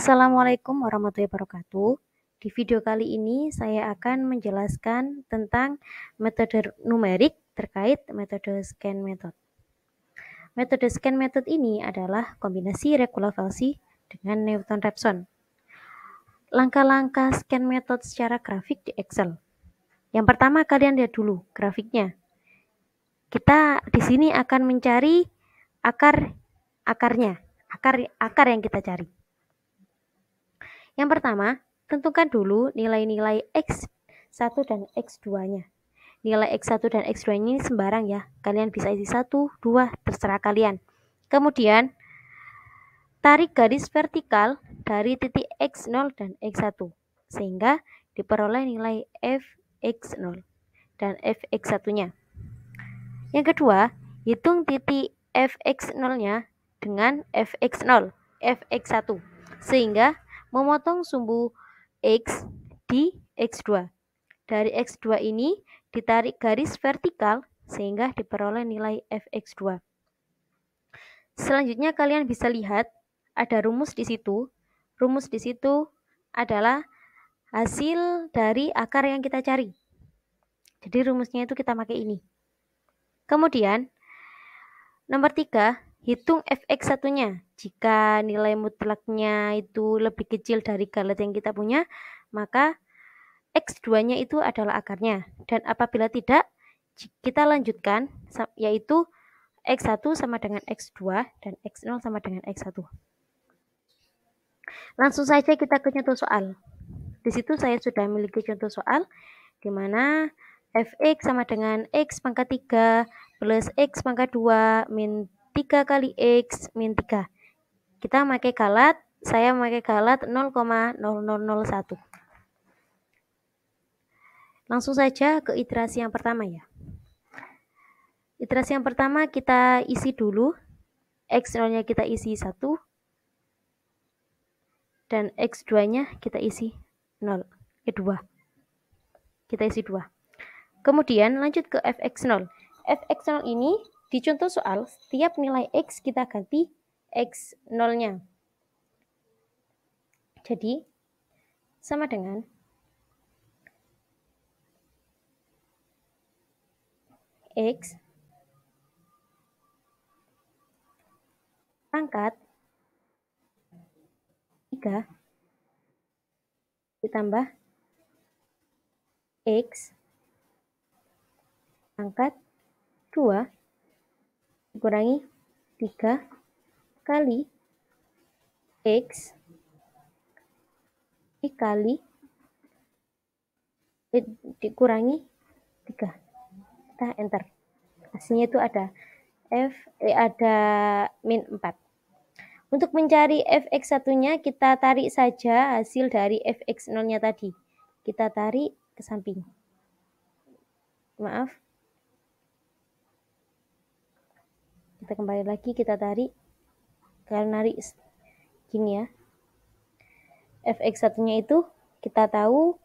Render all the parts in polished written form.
Assalamualaikum warahmatullahi wabarakatuh. Di video kali ini saya akan menjelaskan tentang metode numerik terkait metode scan method. Metode scan method ini adalah kombinasi regular Falsi dengan Newton-Raphson. Langkah-langkah scan method secara grafik di Excel. Yang pertama kalian lihat dulu grafiknya. Kita di sini akan mencari akarnya, akar yang kita cari. Yang pertama, tentukan dulu nilai-nilai X1 dan X2-nya. Nilai X1 dan X2 ini sembarang ya. Kalian bisa isi 1, 2, terserah kalian. Kemudian, tarik garis vertikal dari titik X0 dan X1. Sehingga diperoleh nilai Fx0 dan Fx1-nya. Yang kedua, hitung titik Fx0-nya dengan Fx0, Fx1. Sehingga memotong sumbu X di X2. Dari X2 ini ditarik garis vertikal sehingga diperoleh nilai Fx2. Selanjutnya kalian bisa lihat ada rumus di situ. Rumus di situ adalah hasil dari akar yang kita cari. Jadi rumusnya itu kita pakai ini. Kemudian nomor 3, hitung Fx1-nya. Jika nilai mutlaknya itu lebih kecil dari galet yang kita punya, maka X2-nya itu adalah akarnya. Dan apabila tidak, kita lanjutkan, yaitu X1 sama dengan X2 dan X0 sama dengan X1. Langsung saja kita ke contoh soal. Di situ saya sudah memiliki contoh soal, di mana Fx sama dengan X pangkat 3 plus X pangkat 2 min 3 kali X min 3. Kita pakai galat, saya memakai galat 0,0001. Langsung saja ke iterasi yang pertama ya. Iterasi yang pertama kita isi dulu, X0-nya kita isi 1, dan X2-nya kita isi 2. Kita isi 2. Kemudian lanjut ke Fx0. Fx0 ini di contoh soal, setiap nilai X kita ganti X0-nya. Jadi, sama dengan X pangkat 3 ditambah X pangkat 2 dikurangi 3 kali X dikali dikurangi 3. Kita enter. Hasilnya itu ada ada min 4. Untuk mencari Fx1-nya kita tarik saja hasil dari Fx0-nya tadi. Kita tarik ke samping. Maaf. Kita kembali lagi, kita tarik. Kalau narik gini ya. Fx1-nya itu kita tahu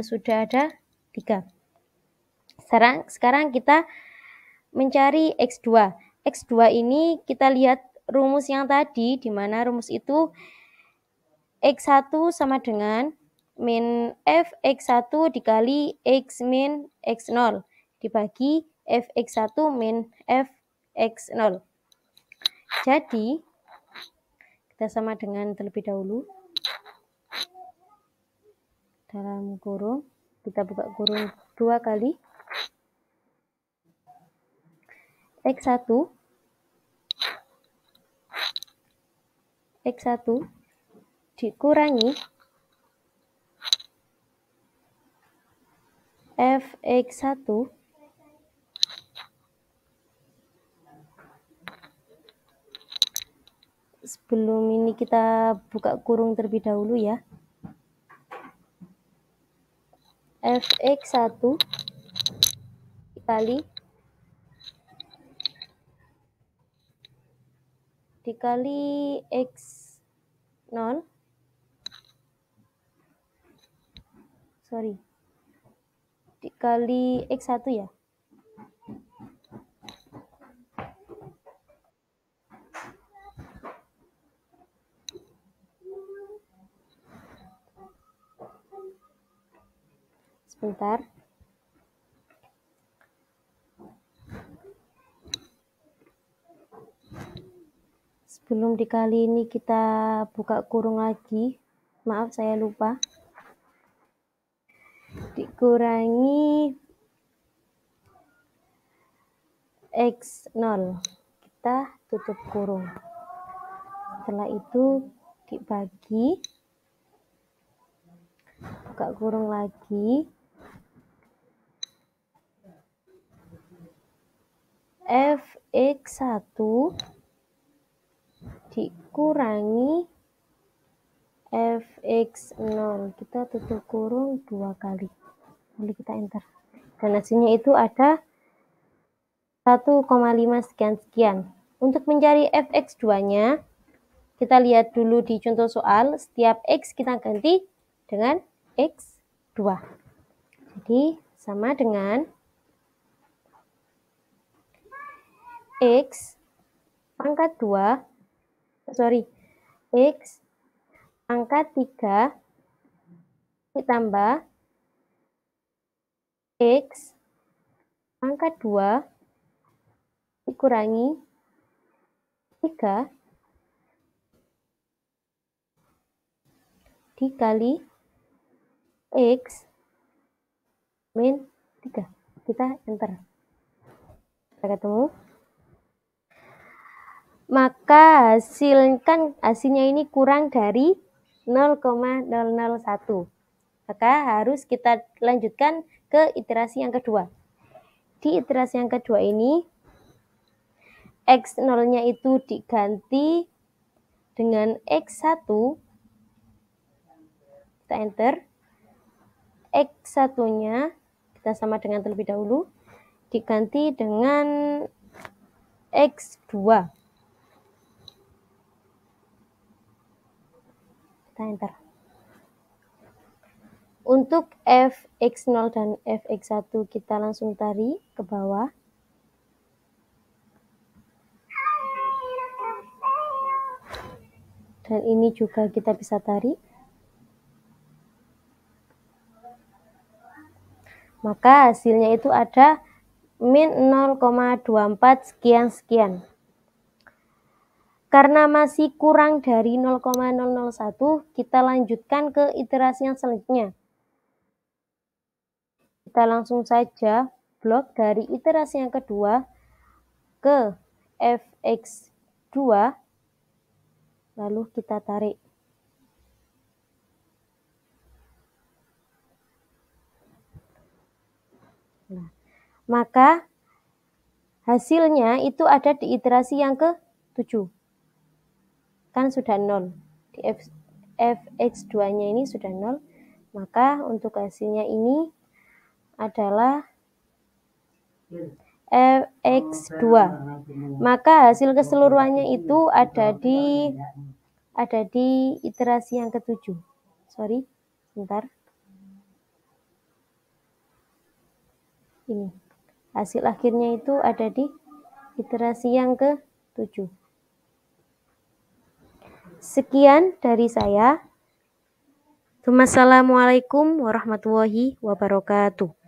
sudah ada 3. Sekarang kita mencari X2. X2 ini kita lihat rumus yang tadi, di mana rumus itu X1 sama dengan min Fx1 dikali X min X0 dibagi Fx1 min Fx0. Jadi, kita sama dengan terlebih dahulu. Dalam kurung, kita buka kurung 2 kali. X1 dikurangi Fx1 sebelum ini kita buka kurung terlebih dahulu ya. Fx1 dikali X0 dikali X1 ya. sebentar. Sebelum dikali ini kita buka kurung lagi. Maaf, saya lupa. Dikurangi X0. Kita tutup kurung. Setelah itu dibagi. Buka kurung lagi. Fx1 dikurangi Fx0. Kita tutup kurung 2 kali. Lalu kita enter. Dan hasilnya itu ada 1,5 sekian-sekian. Untuk mencari Fx2-nya, kita lihat dulu di contoh soal. Setiap X kita ganti dengan X2. Jadi, sama dengan X pangkat 2, X pangkat 3 ditambah X pangkat 2 dikurangi 3 dikali X min 3. Kita enter. Kita ketemu. Maka hasilnya ini kurang dari 0,001. Maka harus kita lanjutkan ke iterasi yang kedua. Di iterasi yang kedua ini, X0-nya itu diganti dengan X1. Kita enter. X1-nya kita sama dengan terlebih dahulu. Diganti dengan X2. Kita enter. Untuk Fx0 dan Fx1 kita langsung tarik ke bawah. Dan ini juga kita bisa tarik. Maka hasilnya itu ada min 0,24 sekian-sekian. Karena masih kurang dari 0,001, kita lanjutkan ke iterasi yang selanjutnya. Kita langsung saja blok dari iterasi yang kedua ke Fx2, lalu kita tarik. Nah, maka hasilnya itu ada di iterasi yang ke-7. Kan sudah 0. Di Fx2-nya ini sudah 0. Maka untuk hasilnya ini adalah Fx2. Maka hasil keseluruhannya itu ada di iterasi yang ke-7. Sorry, sebentar. Ini. Hasil akhirnya itu ada di iterasi yang ke-7. Sekian dari saya. Wassalamualaikum warahmatullahi wabarakatuh.